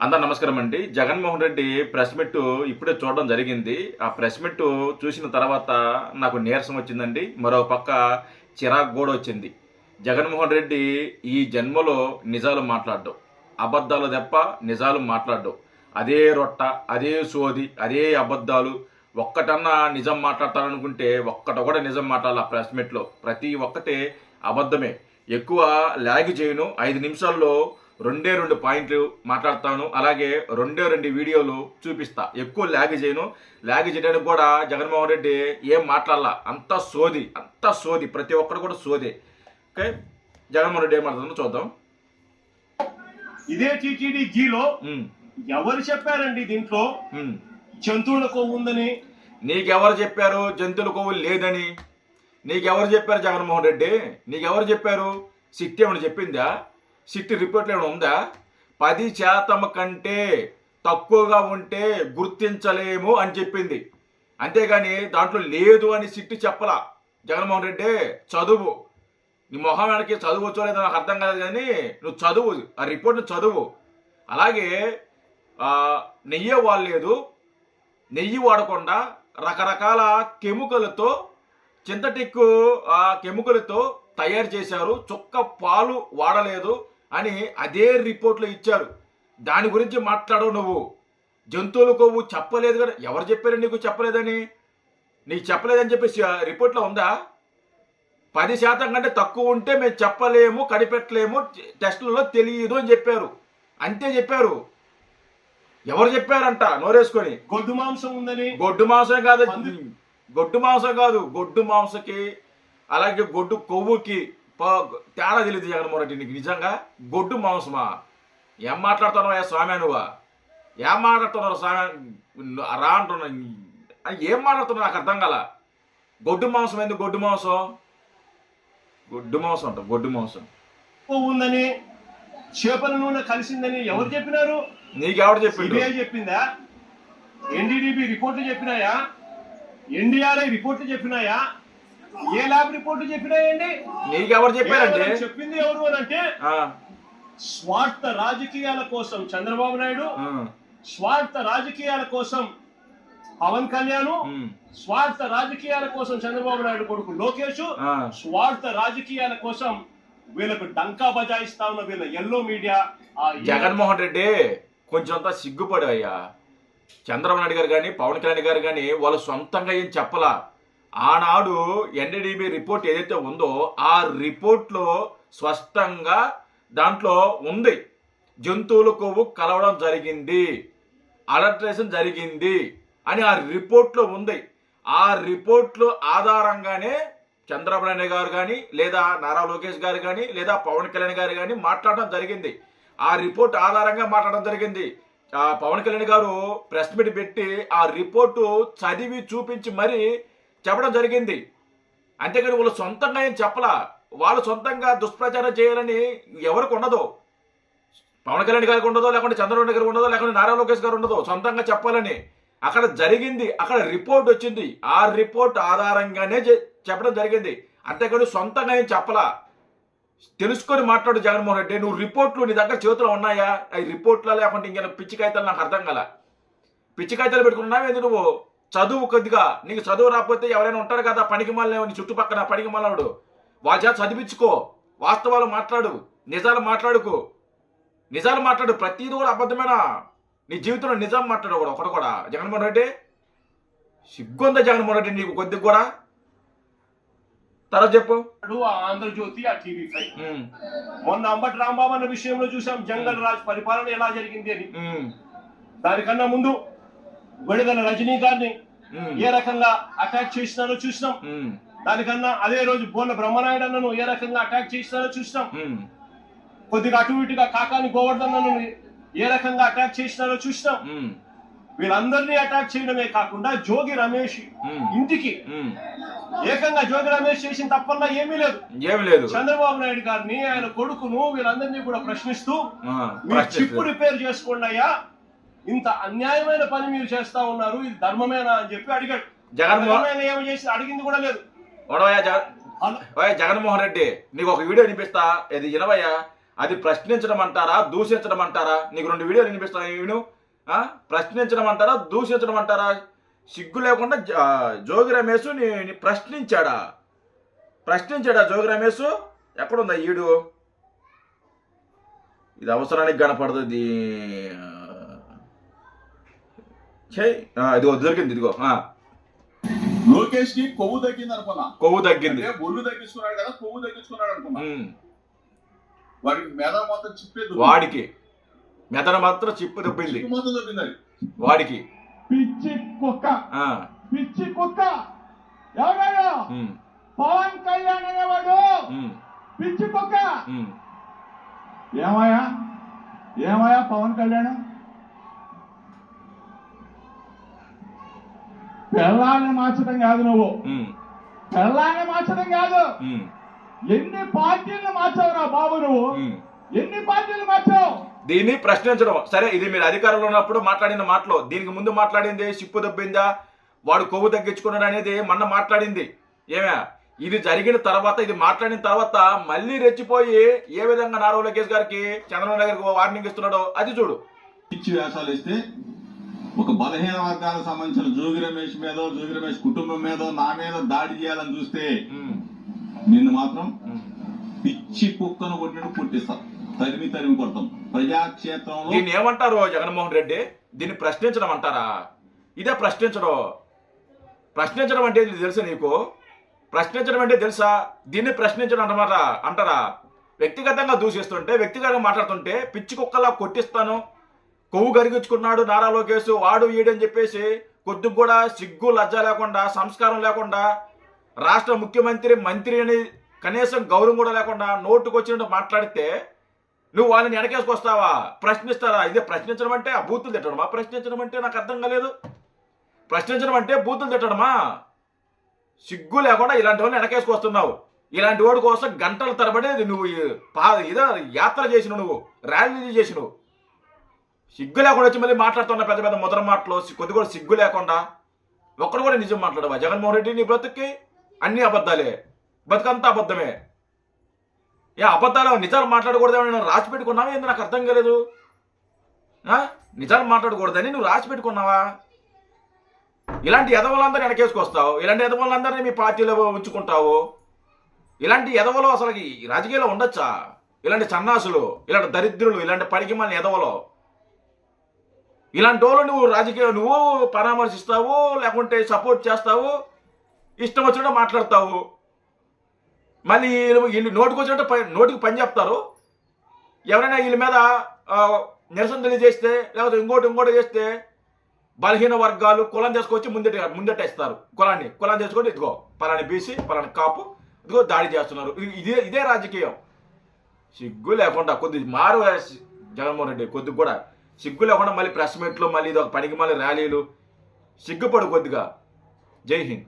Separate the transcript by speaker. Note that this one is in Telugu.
Speaker 1: అందరు నమస్కారం అండి. జగన్మోహన్ రెడ్డి ప్రెస్ మీట్ ఇప్పుడే చూడడం జరిగింది. ఆ ప్రెస్ మీట్ చూసిన తర్వాత నాకు నీరసం వచ్చిందండి. మరో పక్క చిరాకు కూడా వచ్చింది. జగన్మోహన్ రెడ్డి ఈ జన్మలో నిజాలు మాట్లాడడం, అబద్ధాలు తప్ప నిజాలు మాట్లాడడం, అదే రొట్ట, అదే సోది, అదే అబద్ధాలు. ఒక్కటన్నా నిజం మాట్లాడతారనుకుంటే ఒక్కట కూడా నిజం మాట్లాడాలి. ఆ ప్రెస్ మీట్లో ప్రతి ఒక్కటే అబద్ధమే. ఎక్కువ లాగ్ చేయను. 5 నిమిషాల్లో రెండు పాయింట్లు మాట్లాడతాను. అలాగే రెండు వీడియోలు చూపిస్తా. ఎక్కువ లాగ్ చేయను. లాగ్ చేయడానికి కూడా జగన్మోహన్ రెడ్డి ఏం మాట్లాడాల, అంతా సోది, ప్రతి ఒక్కరు కూడా సోదే. ఓకే, జగన్మోహన్ రెడ్డి ఏం మాట్లాడుతుందో చూద్దాం.
Speaker 2: ఇదే టీటీడీ గీలో ఎవరు చెప్పారండి దీంట్లో జంతువుల కొవ్వు ఉందని?
Speaker 1: నీకెవరు చెప్పారు జంతువుల కొవ్వు లేదని? నీకెవరు చెప్పారు జగన్మోహన్ రెడ్డి? నీకెవరు చెప్పారు? సిట్ ఏమైనా చెప్పిందా? సిట్ రిపోర్ట్లు ఏమైనా ఉందా? 10% కంటే తక్కువగా ఉంటే గుర్తించలేము అని చెప్పింది. అంతేగాని దాంట్లో లేదు అని సిట్ చెప్పలా. జగన్మోహన్ రెడ్డి చదువు. నీ మొహానికి చదువు వచ్చో లేదో నాకు అర్థం కాదు, కానీ నువ్వు చదువు, ఆ రిపోర్ట్ని చదువు. అలాగే నెయ్యి వాడలేదు, నెయ్యి వాడకుండా రకరకాల కెమికల్తో, సింథటిక్ కెమికల్తో తయారు చేశారు, చుక్క పాలు వాడలేదు అని అదే రిపోర్ట్లో ఇచ్చారు. దాని గురించి మాట్లాడవు నువ్వు. జంతువుల కొవ్వు చెప్పలేదు కదా. ఎవరు చెప్పారు నీకు చెప్పలేదని? నీకు చెప్పలేదని చెప్పేసి రిపోర్ట్లో ఉందా? 10% కంటే తక్కువ ఉంటే మేము చెప్పలేము, కనిపెట్టలేము, టెస్టులలో తెలియదు అని చెప్పారు. అంతే చెప్పారు. ఎవరు చెప్పారంట నోరేసుకొని?
Speaker 2: గొడ్డు మాంసం ఉందని.
Speaker 1: గొడ్డు మాంసం కాదు, గొడ్డు మాంసకి అలాగే గొడ్డు కొవ్వుకి తేడా తెలియదు జగన్మోహన్ రెడ్డి నీకు. నిజంగా గొడ్డు మాంసమా? ఏం మాట్లాడుతున్నావు స్వామి? నువ్వా ఏం మాట్లాడుతున్నావు స్వామి? రా అంటున్నా. ఏం మాట్లాడుతున్నావు నాకు అర్థం కాల. గొడ్డు మాంసం ఏంది? గొడ్డు మాంసం అంట. గొడ్డు మాంసం
Speaker 2: ఉందని, చేపల నూనె కలిసిందని ఎవరు చెప్పినారు?
Speaker 1: నీకెవరు చెప్పిండు?
Speaker 2: సిబిఐ చెప్పిందా? ఎన్డీడీబీ రిపోర్ట్లు చెప్పినాయా? ఎన్డీఆర్ఐ రిపోర్ట్లు చెప్పినాయా? ఏ ల్యాబ్ రిపోర్ట్లు చెప్పినాయండి?
Speaker 1: నీకెవరు చెప్పారంటే?
Speaker 2: చెప్పింది ఎవరు అని అంటే స్వార్థ రాజకీయాల కోసం చంద్రబాబు నాయుడు, స్వార్థ రాజకీయాల కోసం పవన్ కళ్యాణ్, స్వార్థ రాజకీయాల కోసం చంద్రబాబు నాయుడు కొడుకు లోకేష్, స్వార్థ రాజకీయాల కోసం వీళ్ళకు డంకా బజాయిస్తా ఉన్న వీళ్ళ ఎల్లో మీడియా.
Speaker 1: జగన్మోహన్ రెడ్డి కొంచెంతా సిగ్గుపడు అయ్యా. చంద్రబాబు నాయుడు గారు కానీ పవన్ కళ్యాణ్ గారు కానీ వాళ్ళు సొంతంగా ఏం చెప్పలా. ఆనాడు ఎన్డీడీబీ రిపోర్ట్ ఏదైతే ఉందో ఆ రిపోర్ట్లో స్పష్టంగా దాంట్లో ఉంది, జంతువుల కొవ్వు కలవడం జరిగింది, అడల్ట్రేషన్ జరిగింది అని ఆ రిపోర్ట్లో ఉంది. ఆ రిపోర్ట్లో ఆధారంగానే చంద్రబాబు నాయుడు గారు కానీ లేదా నారా లోకేష్ గారు కానీ లేదా పవన్ కళ్యాణ్ గారు కానీ మాట్లాడడం జరిగింది. ఆ రిపోర్ట్ ఆధారంగా మాట్లాడడం జరిగింది. పవన్ కళ్యాణ్ గారు ప్రెస్ మీట్ పెట్టి ఆ రిపోర్టు చదివి చూపించి మరీ చెప్పడం జరిగింది. అంతేకాని వాళ్ళు సొంతంగా ఏం చెప్పలా. వాళ్ళు సొంతంగా దుష్ప్రచారం చేయాలని ఎవరికి ఉండదు. పవన్ కళ్యాణ్ గారికి ఉండదో, లేకుంటే చంద్రబాబు నాయుడు గారికి ఉండదో, లేకుంటే నారా లోకేష్ గారు ఉండదో సొంతంగా చెప్పాలని. అక్కడ జరిగింది, అక్కడ రిపోర్ట్ వచ్చింది, ఆ రిపోర్ట్ ఆధారంగానే చెప్పడం జరిగింది. అంతేకాని సొంతంగా ఏం చెప్పలా. తెలుసుకొని మాట్లాడు జగన్మోహన్ రెడ్డి. నువ్వు రిపోర్ట్లు నీ దగ్గర చేతిలో ఉన్నాయా? అవి రిపోర్ట్లో లేకుంటే ఇంకా పిచ్చి కాగితాలు నాకు అర్థం కల. పిచ్చి కాగితాలు పెట్టుకున్నావేంది నువ్వు? చదువు కొద్దిగా. నీకు చదువు రాకపోతే ఎవరైనా ఉంటారు కదా పనికి మాలిన నీ చుట్టుపక్కల పనికి మాలినవాడు, వాళ్ళ చేత చదివించుకో. వాస్తవాలు మాట్లాడు, నిజాలు మాట్లాడుకో. నిజాలు మాట్లాడు. ప్రతిదీ కూడా అబద్ధమేనా? నీ జీవితంలో నిజం మాట్లాడు ఒకటి కూడా. జగన్మోహన్ రెడ్డి సిగ్గుందా జగన్మోహన్ రెడ్డి నీకు కొద్దిగా కూడా? తర్వాత చెప్పు.
Speaker 2: ఆంధ్రజ్యోతి, ఆ టీవీ5 మొన్న అంబటి రాంబాబు అన్న విషయంలో చూసాం జంగల్ రాజ్ పరిపాలన ఎలా జరిగింది అని. దానికన్నా ముందు విడుదల రజనీ గారిని ఏ రకంగా అటాక్ చేసినారో చూసినాం. దానికన్నా అదే రోజు బోర్ల బ్రహ్మనాయుడు అన్నను ఏ రకంగా అటాక్ చేసినారో చూసినాం. కొద్దిగా అటు ఇటుగా కాకాని గోవర్ధన్ అన్నను ఏ రకంగా అటాక్ చేసినారో చూసినాం. వీళ్ళందరినీ అటాక్ చేయడమే కాకుండా జోగి రమేష్ ఇంటికి ఏకంగా జోగి రమేష్ చేసిన తప్పల్లా ఏమీ లేదు. చంద్రబాబు నాయుడు గారిని, ఆయన కొడుకును, వీళ్ళందరినీ కూడా ప్రశ్నిస్తూ మీరు చిప్పు రిపేర్ చేసుకోండి అయ్యా, ఇంత అన్యాయమైన పని మీరు చేస్తా ఉన్నారు, ఇది ధర్మమేనా అని చెప్పి అడిగాడు. జగన్మోహన్ ఏమి చేసి అడిగింది కూడా లేదు.
Speaker 1: జగన్మోహన్ రెడ్డి నీకు ఒక వీడియో వినిపిస్తా, ఇది వినవయ్యా. అది ప్రశ్నించడం అంటారా, దూషించడం అంటారా? నీకు 2 వీడియోలు వినిపిస్తాయి విను. ప్రశ్నించడం అంటారా, దూషించడం అంటారా? సిగ్గు లేకుండా జోగి రమేష్ ని ప్రశ్నించాడా జోగి రమేష్? ఎక్కడుందా ఈడు? ఇది అవసరానికి కనపడదు. ఇదిగో దొరికింది. ఇదిగో
Speaker 3: లోకేష్ కి కొవ్వు తగ్గింది అనుకున్నా.
Speaker 1: కొవ్వు తగ్గింది,
Speaker 3: ఒళ్ళు తగ్గించుకున్నాడు కదా, కొవ్వు తగ్గించుకున్నాడు అనుకున్నా. వాడికి మెద మొత్తం చిప్పేది,
Speaker 1: వాడికి మెదడు మాత్రం చిప్పు దొబ్బింది,
Speaker 3: మొత్తం దొబ్బింది
Speaker 1: వాడికి.
Speaker 4: పిచ్చి కుక్క ఎవరు? పవన్ కళ్యాణ్ అనేవాడు పిచ్చి కుక్క. ఏమయ్యా పవన్ కళ్యాణ్? పిల్లాన్ని మార్చడం కాదు నువ్వు, పిల్లాన్ని మార్చడం కాదు. ఎన్ని పార్టీలు మార్చావురా బాబు నువ్వు? ఎన్ని పార్టీలు మార్చావు?
Speaker 1: దీన్ని ప్రశ్నించడం సరే. ఇది మీరు అధికారంలో ఉన్నప్పుడు మాట్లాడిన మాటలు. దీనికి ముందు మాట్లాడింది సిప్పు దొబ్బిందా, వాడు కొవ్వు తగ్గించుకున్నాడు అనేది మొన్న మాట్లాడింది. ఏమే ఇది జరిగిన తర్వాత, ఇది మాట్లాడిన తర్వాత మళ్ళీ రెచ్చిపోయి ఏ విధంగా నారా లోకేష్ గారికి, చంద్రబాబు గారికి వార్నింగ్ ఇస్తున్నాడో అది చూడు.
Speaker 3: పిచ్చి వేషాలు ఇస్తే ఒక బలహీన వర్గాలకు సంబంధించిన జోగి రమేష్ మీద, జోగి రమేష్ కుటుంబం మీద, నా మీద దాడి చేయాలని చూస్తే నిన్ను మాత్రం పిచ్చి కుక్కను కొట్టినట్టు కొట్టిస్తా, తరిమి కొడతాం ప్రజాక్షేత్రంలో.
Speaker 1: దీన్ని ఏమంటారు జగన్మోహన్ రెడ్డి? దీన్ని ప్రశ్నించడం అంటారా? ఇదే ప్రశ్నించడం. ప్రశ్నించడం అంటే తెలుసా నీకు? ప్రశ్నించడం అంటే తెలుసా? దీన్ని ప్రశ్నించడం అంటారా? వ్యక్తిగతంగా దూషిస్తుంటే, వ్యక్తిగతంగా మాట్లాడుతుంటే పిచ్చి కుక్కలా కొట్టిస్తాను, కొవ్వు కరిగించుకున్నాడు నారా లోకేష్, వాడు వీడని చెప్పేసి కొద్దిగా కూడా సిగ్గు లజ్జ లేకుండా, సంస్కారం లేకుండా, రాష్ట్ర ముఖ్యమంత్రి మంత్రి అని కనీసం గౌరవం కూడా లేకుండా నోటుకు వచ్చినట్టు మాట్లాడితే నువ్వు వాళ్ళని వెనకేసుకొస్తావా? ప్రశ్నిస్తారా? ఇదే ప్రశ్నించడం అంటే ఆ బూతులు తిట్టడమా? ప్రశ్నించడం అంటే నాకు అర్థం కాలేదు. ప్రశ్నించడం అంటే బూతులు తిట్టడమా? సిగ్గు లేకుండా ఇలాంటి వాళ్ళని వెనకేసుకొస్తున్నావు. ఇలాంటి వాడి కోసం గంటల తరబడి నువ్వు ఇదో యాత్ర చేసినావు, నువ్వు ర్యాలీ చేసినావు. సిగ్గు లేకుండా వచ్చి మళ్ళీ మాట్లాడుతున్నా పెద్ద పెద్ద ముద్ర మాటలు. కొద్ది కూడా సిగ్గు లేకుండా ఒక్కడు కూడా నిజం మాట్లాడవా జగన్మోహన్ రెడ్డి? నీ బ్రతుక్కి అన్ని అబద్ధాలే, బతుకంతా అబద్ధమే. అబద్ధాలు, నిజాలు మాట్లాడకూడదని నేను రాసి పెట్టుకున్నావా ఏంది? నాకు అర్థం కాలేదు. నిజాలు మాట్లాడకూడదని నువ్వు రాసి పెట్టుకున్నావా? ఇలాంటి ఎదవలందరూ వెనకేసుకొస్తావు, ఇలాంటి ఎదవలందరినీ మీ పార్టీలో ఉంచుకుంటావు. ఇలాంటి ఎదవలు అసలు ఈ రాజకీయాల్లో ఉండొచ్చా? ఇలాంటి సన్నాసులు, ఇలాంటి దరిద్రులు, ఇలాంటి పనికిమాలిన ఎదవలు, ఇలాంటి వాళ్ళు నువ్వు పరామర్శిస్తావు, లేకుంటే సపోర్ట్ చేస్తావు, ఇష్టం వచ్చినట్టు మాట్లాడతావు. మళ్ళీ వీళ్ళు నోటికి వచ్చినట్టు నోటికి పని చెప్తారు. ఎవరైనా వీళ్ళ మీద నిరసన తెలియజేస్తే, లేకపోతే ఇంకోటి చేస్తే బలహీన వర్గాలు కులం తీసుకొచ్చి ముందటేస్తారు. కులాన్ని తీసుకొని ఇదిగో పలాని బీసీ, పలాని కాపు, ఇదిగో దాడి చేస్తున్నారు. ఇదే రాజకీయం. సిగ్గు లేకుండా కొద్ది మారు జగన్మోహన్ రెడ్డి, కొద్దిగా కూడా సిగ్గు లేకుండా మళ్ళీ ప్రెస్ మీట్లు, మళ్ళీ ఇది ఒక పనికి మళ్ళీ ర్యాలీలు. సిగ్గుపడు కొద్దిగా. జై హింద్.